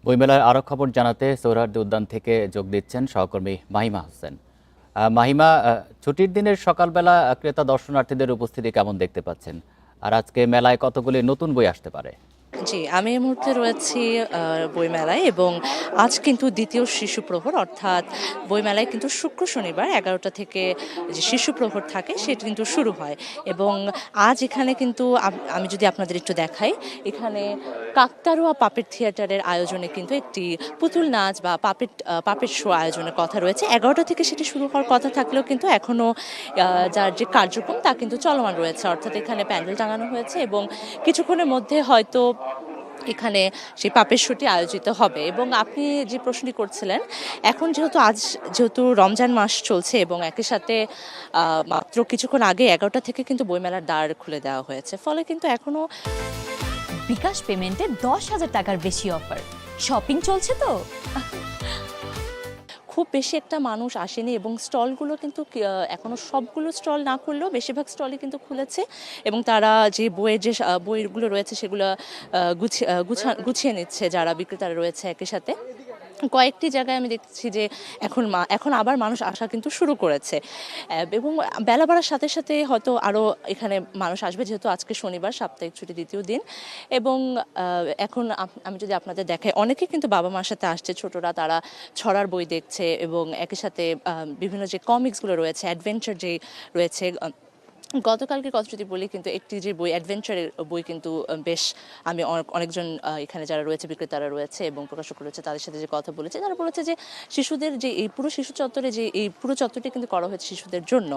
বইমেলার আরও খবর জানাতে সোহরাওয়ার্দী উদ্যান থেকে যোগ দিচ্ছেন সহকর্মী মাহিমা হোসেন। মাহিমা, ছুটির দিনের সকালবেলা ক্রেতা দর্শনার্থীদের উপস্থিতি কেমন দেখতে পাচ্ছেন? আর আজকে মেলায় কতগুলি নতুন বই আসতে পারে? জি, আমি এই মুহূর্তে রয়েছি বইমেলায় এবং আজ কিন্তু দ্বিতীয় শিশু প্রহর অর্থাৎ বইমেলায় কিন্তু শুক্র শনিবার 11টা থেকে যে শিশু প্রহর থাকে সেটা কিন্তু শুরু হয় এবং আজ এখানে কিন্তু আমি যদি আপনাদের একটু দেখাই, এখানে কাকতাড়ুয়া পাপেট থিয়েটারের আয়োজনে কিন্তু একটি পুতুল নাচ বা পাপেট শো আয়োজনের কথা রয়েছে। 11টা থেকে সেটি শুরু হওয়ার কথা থাকলেও কিন্তু এখনও যার যে কার্যক্রম তা কিন্তু চলমান রয়েছে, অর্থাৎ এখানে প্যান্ডেল টাঙানো হয়েছে এবং কিছুক্ষণের মধ্যে হয়তো এখানে সেই পাপের শোটি আয়োজিত হবে। এবং আপনি যে প্রশ্নটি করছিলেন, এখন যেহেতু রমজান মাস চলছে এবং একই সাথে মাত্র কিছুক্ষণ আগে 11টা থেকে কিন্তু বইমেলার দ্বার খুলে দেওয়া হয়েছে, ফলে কিন্তু এখনো বিকাশ পেমেন্টে 10,000 টাকার বেশি অফার। শপিং চলছে তো। খুব বেশি একটা মানুষ আসেনি এবং স্টলগুলো কিন্তু এখনো সবগুলো স্টল না খুললেও বেশিরভাগ স্টলই কিন্তু খুলেছে এবং তারা যে বইগুলো রয়েছে সেগুলো গুছিয়ে নিচ্ছে যারা বিক্রেতারা রয়েছে। একই সাথে কয়েকটি জায়গায় আমি দেখছি যে এখন আবার মানুষ আসা কিন্তু শুরু করেছে এবং বেলা বাড়ার সাথে সাথে হয়তো আরও এখানে মানুষ আসবে, যেহেতু আজকে শনিবার, সাপ্তাহিক ছুটি দ্বিতীয় দিন। এবং এখন আমি যদি আপনাদের দেখাই, অনেকে কিন্তু বাবা মার সাথে আসছে, ছোটরা তারা ছড়ার বই দেখছে এবং একই সাথে বিভিন্ন যে কমিক্সগুলো রয়েছে, অ্যাডভেঞ্চার যে রয়েছে। গতকালকে কথা যদি বলি, কিন্তু একটি যে বই, অ্যাডভেঞ্চারের বই কিন্তু বেশ, আমি অনেকজন এখানে যারা রয়েছে বিক্রেতারা রয়েছে এবং প্রকাশক রয়েছে তাদের সাথে যে কথা বলেছে, তারা বলেছে যে শিশুদের যে এই পুরো শিশু চত্বরে যে এই পুরো চত্বরটি কিন্তু করা হয়েছে শিশুদের জন্য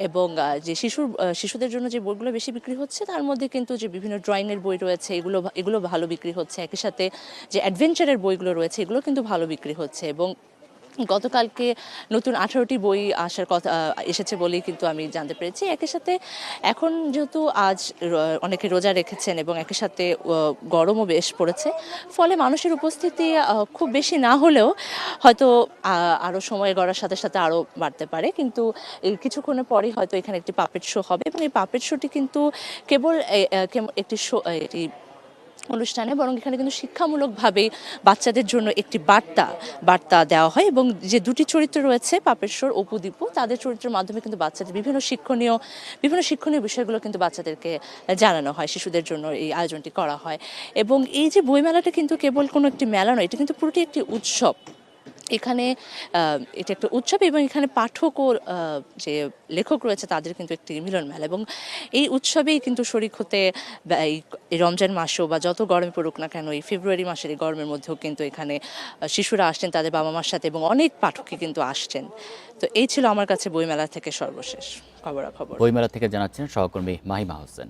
এবং যে শিশুদের জন্য যে বইগুলো বেশি বিক্রি হচ্ছে তার মধ্যে কিন্তু যে বিভিন্ন ড্রয়িংয়ের বই রয়েছে এগুলো ভালো বিক্রি হচ্ছে। একই সাথে যে অ্যাডভেঞ্চারের বইগুলো রয়েছে এগুলো কিন্তু ভালো বিক্রি হচ্ছে এবং গতকালকে নতুন 18টি বই আসার কথা এসেছে বলেই কিন্তু আমি জানতে পেরেছি। একই সাথে এখন যেহেতু আজ অনেকে রোজা রেখেছেন এবং একই সাথে গরমও বেশ পড়েছে, ফলে মানুষের উপস্থিতি খুব বেশি না হলেও হয়তো আরও সময় গড়ার সাথে সাথে আরও বাড়তে পারে। কিন্তু এই কিছুক্ষণের পরেই হয়তো এখানে একটি পাপেট শো হবে এবং এই পাপেট শোটি কিন্তু কেবল একটি শো অনুষ্ঠানে, বরং এখানে কিন্তু শিক্ষামূলকভাবে বাচ্চাদের জন্য একটি বার্তা দেওয়া হয় এবং যে দুটি চরিত্র রয়েছে পাপেশ্বর অপু দীপু, তাদের চরিত্রের মাধ্যমে কিন্তু বাচ্চাদের বিভিন্ন শিক্ষণীয় বিষয়গুলো কিন্তু বাচ্চাদেরকে জানানো হয়। শিশুদের জন্য এই আয়োজনটি করা হয় এবং এই যে বইমেলাটা কিন্তু কেবল কোনো একটি মেলা নয়, এটা কিন্তু পুরোটি একটি উৎসব। এখানে এটা একটা উৎসব এবং এখানে পাঠক ও যে লেখক রয়েছে তাদের কিন্তু একটি মিলন মেলা এবং এই উৎসবেই কিন্তু শরিক হতে এই রমজান মাসেও বা যত গরমে পড়ুক না কেন, এই ফেব্রুয়ারি মাসের এই গরমের মধ্যেও কিন্তু এখানে শিশুরা আসছেন তাদের বাবা মার সাথে এবং অনেক পাঠকই কিন্তু আসছেন। তো এই ছিল আমার কাছে বইমেলা থেকে সর্বশেষ খবরাখবর। বইমেলা থেকে জানাচ্ছেন সহকর্মী মাহিমা হোসেন।